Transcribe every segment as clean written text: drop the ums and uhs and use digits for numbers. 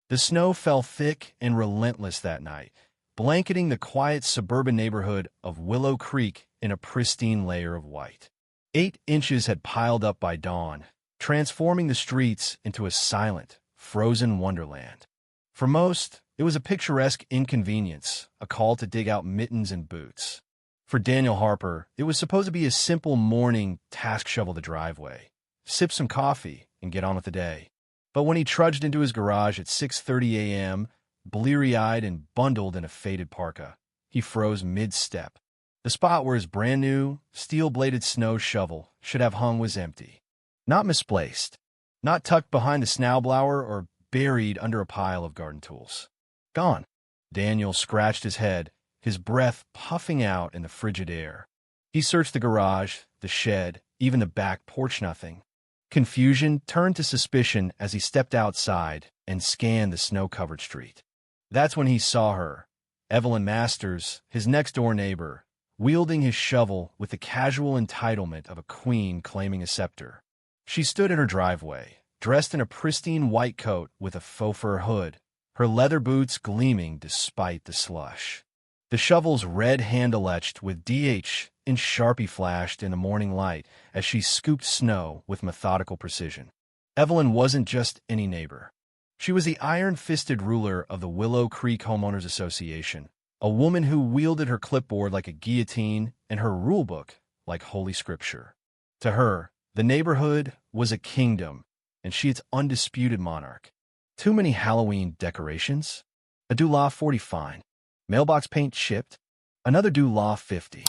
The snow fell thick and relentless that night, blanketing the quiet suburban neighborhood of Willow Creek in a pristine layer of white. 8 inches had piled up by dawn, transforming the streets into a silent, frozen wonderland. For most, it was a picturesque inconvenience, a call to dig out mittens and boots. For Daniel Harper, it was supposed to be a simple morning task: shovel the driveway, sip some coffee, and get on with the day. But when he trudged into his garage at 6:30 a.m., bleary-eyed and bundled in a faded parka, he froze mid-step. The spot where his brand-new, steel-bladed snow shovel should have hung was empty. Not misplaced, not tucked behind the snowblower or buried under a pile of garden tools. Gone. Daniel scratched his head, his breath puffing out in the frigid air. He searched the garage, the shed, even the back porch. Nothing. Confusion turned to suspicion as he stepped outside and scanned the snow-covered street. That's when he saw her, Evelyn Masters, his next-door neighbor, wielding his shovel with the casual entitlement of a queen claiming a scepter. She stood in her driveway, dressed in a pristine white coat with a faux fur hood, her leather boots gleaming despite the slush. The shovel's red handle etched with DH in Sharpie flashed in the morning light as she scooped snow with methodical precision. Evelyn wasn't just any neighbor. She was the iron-fisted ruler of the Willow Creek Homeowners Association, a woman who wielded her clipboard like a guillotine and her rulebook like holy scripture. To her, the neighborhood was a kingdom, and she its undisputed monarch. Too many Halloween decorations? A $40 fine. Mailbox paint chipped? Another $50.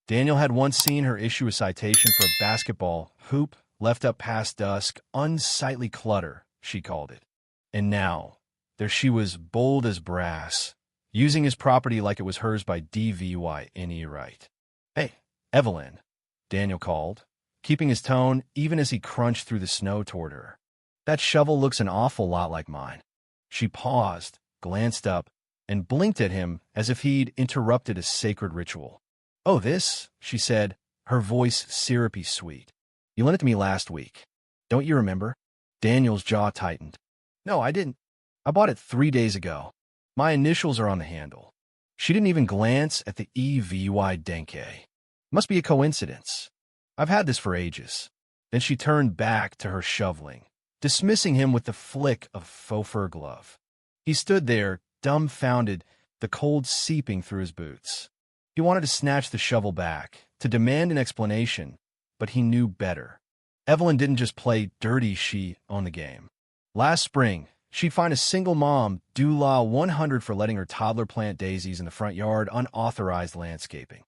Daniel had once seen her issue a citation for a basketball hoop left up past dusk, unsightly clutter, she called it. And now, there she was, bold as brass, using his property like it was hers by any right. "Hey, Evelyn," Daniel called, keeping his tone even as he crunched through the snow toward her. "That shovel looks an awful lot like mine." She paused, glanced up, and blinked at him as if he'd interrupted a sacred ritual. "Oh, this," she said, her voice syrupy sweet. "You lent it to me last week. Don't you remember?" Daniel's jaw tightened. "No, I didn't. I bought it 3 days ago. My initials are on the handle." She didn't even glance at the EVY Denke. "Must be a coincidence. I've had this for ages." Then she turned back to her shoveling, dismissing him with the flick of faux fur glove. He stood there, dumbfounded, the cold seeping through his boots. He wanted to snatch the shovel back, to demand an explanation, but he knew better. Evelyn didn't just play dirty, she owned the game. Last spring, she'd fined a single mom $100 for letting her toddler plant daisies in the front yard, unauthorized landscaping.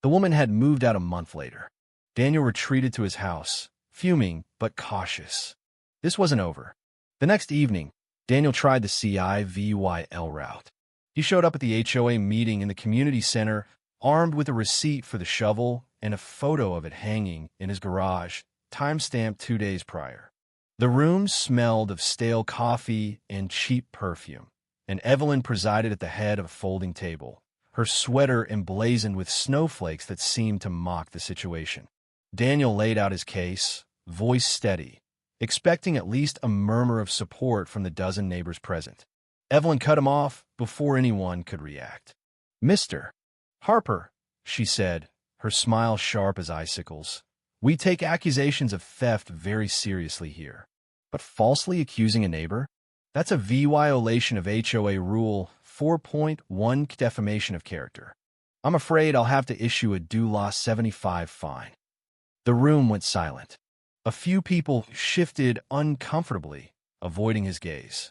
The woman had moved out a month later. Daniel retreated to his house, fuming but cautious. This wasn't over. The next evening, Daniel tried the CIVYL route. He showed up at the HOA meeting in the community center, armed with a receipt for the shovel and a photo of it hanging in his garage, timestamped 2 days prior. The room smelled of stale coffee and cheap perfume, and Evelyn presided at the head of a folding table, her sweater emblazoned with snowflakes that seemed to mock the situation. Daniel laid out his case, voice steady, expecting at least a murmur of support from the dozen neighbors present. Evelyn cut him off before anyone could react. "Mr. Harper," she said, her smile sharp as icicles, "we take accusations of theft very seriously here. But falsely accusing a neighbor? That's a violation of HOA Rule 4.1, defamation of character. I'm afraid I'll have to issue a $75 fine." The room went silent. A few people shifted uncomfortably, avoiding his gaze.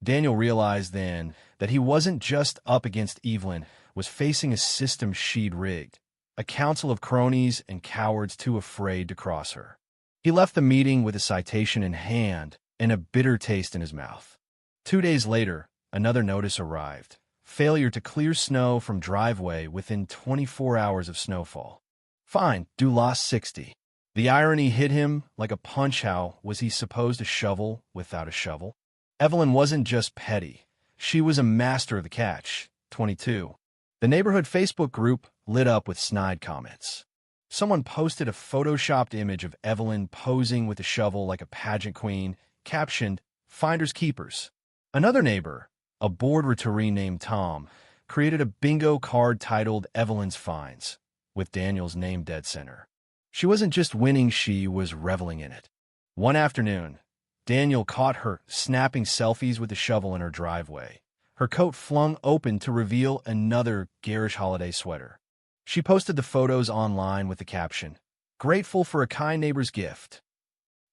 Daniel realized then that he wasn't just up against Evelyn, was facing a system she'd rigged, a council of cronies and cowards too afraid to cross her. He left the meeting with a citation in hand and a bitter taste in his mouth. 2 days later, another notice arrived: failure to clear snow from driveway within 24 hours of snowfall. Fine, $60. The irony hit him like a punch. How was he supposed to shovel without a shovel? Evelyn wasn't just petty. She was a master of the catch. 22. The neighborhood Facebook group lit up with snide comments. Someone posted a photoshopped image of Evelyn posing with a shovel like a pageant queen, captioned, "Finders Keepers." Another neighbor, a bored retiree named Tom, created a bingo card titled Evelyn's Finds, with Daniel's name dead center. She wasn't just winning, she was reveling in it. One afternoon, Daniel caught her snapping selfies with a shovel in her driveway, her coat flung open to reveal another garish holiday sweater. She posted the photos online with the caption, "Grateful for a kind neighbor's gift."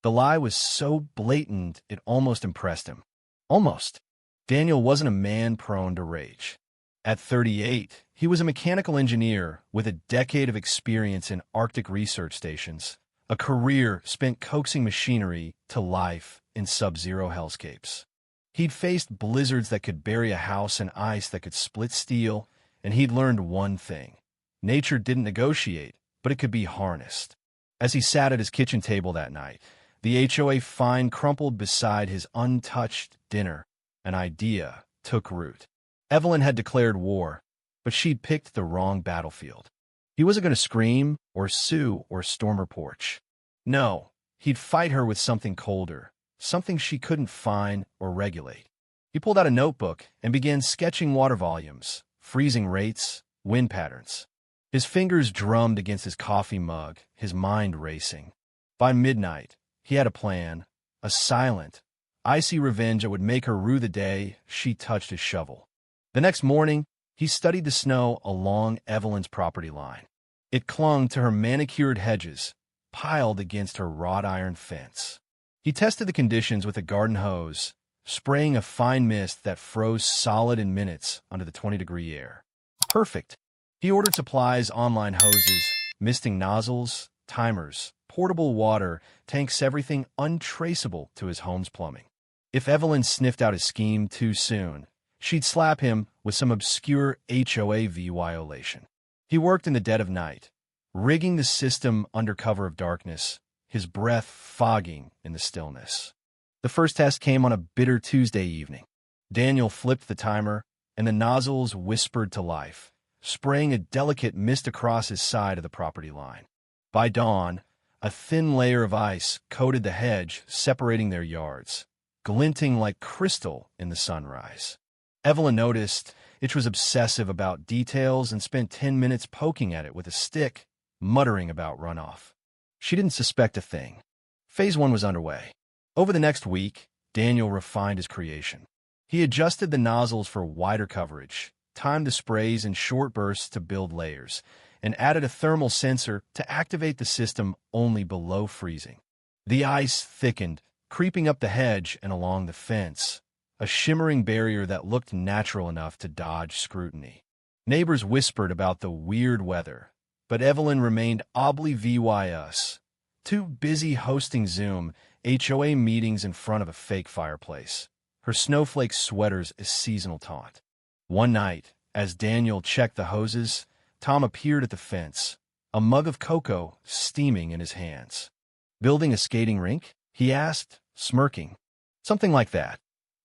The lie was so blatant it almost impressed him. Almost. Daniel wasn't a man prone to rage. At 38, he was a mechanical engineer with a decade of experience in Arctic research stations, a career spent coaxing machinery to life in sub-zero hellscapes. He'd faced blizzards that could bury a house and ice that could split steel, and he'd learned one thing. Nature didn't negotiate, but it could be harnessed. As he sat at his kitchen table that night, the HOA fine crumpled beside his untouched dinner. An idea took root. Evelyn had declared war, but she'd picked the wrong battlefield. He wasn't going to scream or sue or storm her porch. No, he'd fight her with something colder, something she couldn't find or regulate. He pulled out a notebook and began sketching water volumes, freezing rates, wind patterns. His fingers drummed against his coffee mug, his mind racing. By midnight, he had a plan, a silent, icy revenge that would make her rue the day she touched his shovel. The next morning, he studied the snow along Evelyn's property line. It clung to her manicured hedges, piled against her wrought iron fence. He tested the conditions with a garden hose, spraying a fine mist that froze solid in minutes under the 20-degree air. Perfect. He ordered supplies, online hoses, misting nozzles, timers, portable water tanks, everything untraceable to his home's plumbing. If Evelyn sniffed out his scheme too soon, she'd slap him with some obscure HOA violation. He worked in the dead of night, rigging the system under cover of darkness, his breath fogging in the stillness. The first test came on a bitter Tuesday evening. Daniel flipped the timer, and the nozzles whispered to life, spraying a delicate mist across his side of the property line. By dawn, a thin layer of ice coated the hedge, separating their yards, glinting like crystal in the sunrise. Evelyn noticed it was obsessive about details and spent 10 minutes poking at it with a stick, muttering about runoff. She didn't suspect a thing. Phase 1 was underway. Over the next week, Daniel refined his creation. He adjusted the nozzles for wider coverage, timed the sprays in short bursts to build layers, and added a thermal sensor to activate the system only below freezing. The ice thickened, creeping up the hedge and along the fence, a shimmering barrier that looked natural enough to dodge scrutiny. Neighbors whispered about the weird weather, but Evelyn remained oblivious, too busy hosting Zoom HOA meetings in front of a fake fireplace, her snowflake sweaters a seasonal taunt. One night, as Daniel checked the hoses, Tom appeared at the fence, a mug of cocoa steaming in his hands. "Building a skating rink?" he asked, smirking. "Something like that,"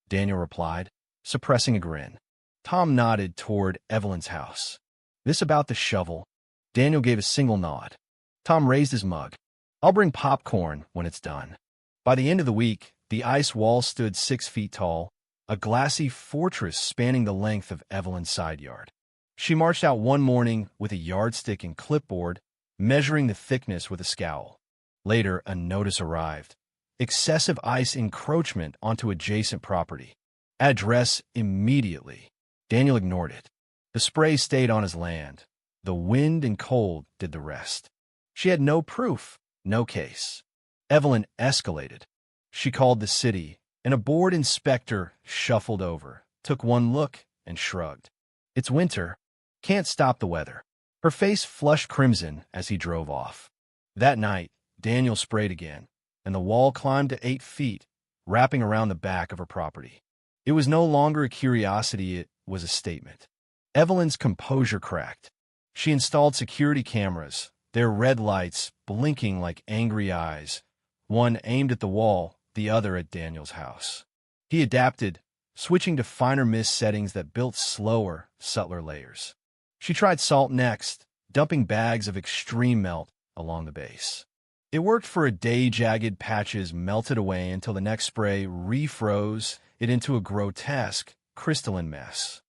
Daniel replied, suppressing a grin. Tom nodded toward Evelyn's house. "This about the shovel?" Daniel gave a single nod. Tom raised his mug. "I'll bring popcorn when it's done." By the end of the week, the ice wall stood 6 feet tall, a glassy fortress spanning the length of Evelyn's side yard. She marched out one morning with a yardstick and clipboard, measuring the thickness with a scowl. Later, a notice arrived. Excessive ice encroachment onto adjacent property. Address immediately. Daniel ignored it. The spray stayed on his land. The wind and cold did the rest. She had no proof, no case. Evelyn escalated. She called the city, and a board inspector shuffled over, took one look, and shrugged. "It's winter. Can't stop the weather." Her face flushed crimson as he drove off. That night, Daniel sprayed again, and the wall climbed to 8 feet, wrapping around the back of her property. It was no longer a curiosity, it was a statement. Evelyn's composure cracked. She installed security cameras, their red lights blinking like angry eyes, one aimed at the wall, the other at Daniel's house. He adapted, switching to finer mist settings that built slower, subtler layers. She tried salt next, dumping bags of extreme melt along the base. It worked for a day. Jagged patches melted away until the next spray refroze, it into a grotesque, crystalline mess.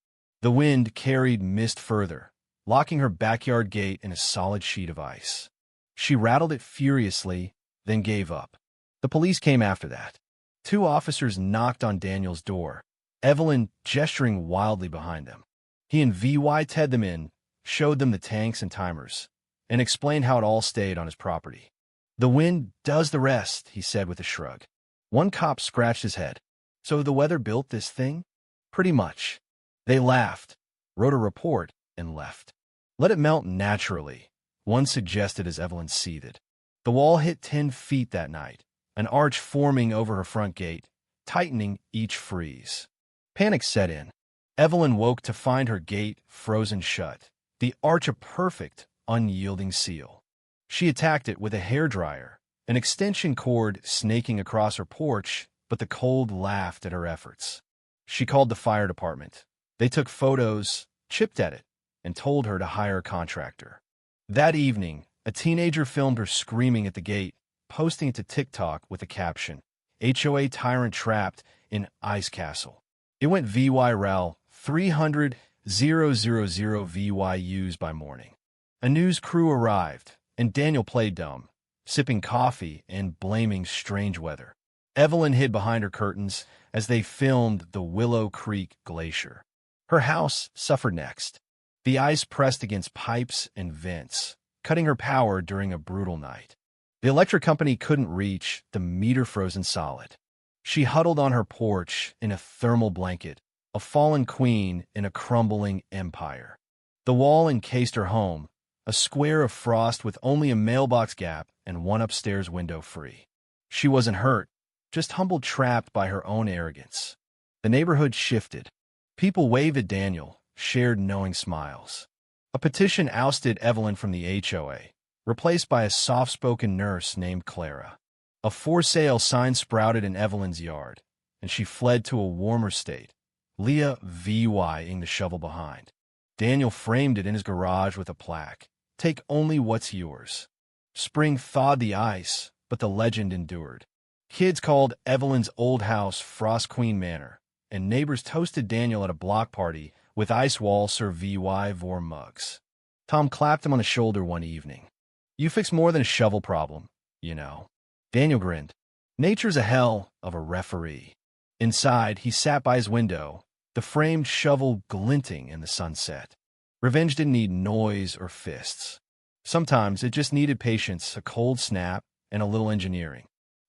The wind carried mist further, locking her backyard gate in a solid sheet of ice. She rattled it furiously, then gave up. The police came after that. 2 officers knocked on Daniel's door, Evelyn gesturing wildly behind them. He and VY tied them in, showed them the tanks and timers, and explained how it all stayed on his property. "The wind does the rest," he said with a shrug. One cop scratched his head. "So the weather built this thing?" "Pretty much." They laughed, wrote a report, and left. "Let it melt naturally," one suggested as Evelyn seethed. The wall hit 10 feet that night, an arch forming over her front gate, tightening each freeze. Panic set in. Evelyn woke to find her gate frozen shut, the arch a perfect, unyielding seal. She attacked it with a hairdryer, an extension cord snaking across her porch, but the cold laughed at her efforts. She called the fire department. They took photos, chipped at it, and told her to hire a contractor. That evening, a teenager filmed her screaming at the gate, posting it to TikTok with the caption, "HOA tyrant trapped in Ice Castle." It went VY-RAL 300,000 VYUs by morning. A news crew arrived, and Daniel played dumb, sipping coffee and blaming strange weather. Evelyn hid behind her curtains as they filmed the Willow Creek Glacier. Her house suffered next. The ice pressed against pipes and vents, cutting her power during a brutal night. The electric company couldn't reach the meter frozen solid. She huddled on her porch in a thermal blanket, a fallen queen in a crumbling empire. The wall encased her home, a square of frost with only a mailbox gap and one upstairs window free. She wasn't hurt, just humbled, trapped by her own arrogance. The neighborhood shifted. People waved at Daniel, shared knowing smiles. A petition ousted Evelyn from the HOA, replaced by a soft-spoken nurse named Clara. A for sale sign sprouted in Evelyn's yard, and she fled to a warmer state, Leah VY-ing the shovel behind. Daniel framed it in his garage with a plaque, "Take only what's yours." Spring thawed the ice, but the legend endured. Kids called Evelyn's old house Frost Queen Manor, and neighbors toasted Daniel at a block party with ice wall Sir VY Vor mugs. Tom clapped him on the shoulder one evening. "You fix more than a shovel problem, you know." Daniel grinned. Nature's a hell of a referee. Inside, he sat by his window, the framed shovel glinting in the sunset. Revenge didn't need noise or fists. Sometimes it just needed patience, a cold snap, and a little engineering.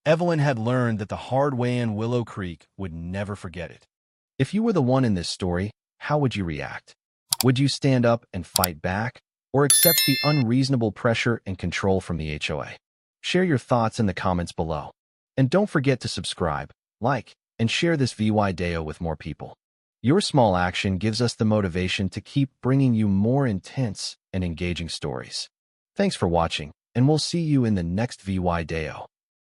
Evelyn had learned that the hard way in Willow Creek would never forget it. If you were the one in this story, how would you react? Would you stand up and fight back, or accept the unreasonable pressure and control from the HOA? Share your thoughts in the comments below. And don't forget to subscribe, like, and share this VY Deo with more people. Your small action gives us the motivation to keep bringing you more intense and engaging stories. Thanks for watching, and we'll see you in the next VY Deo.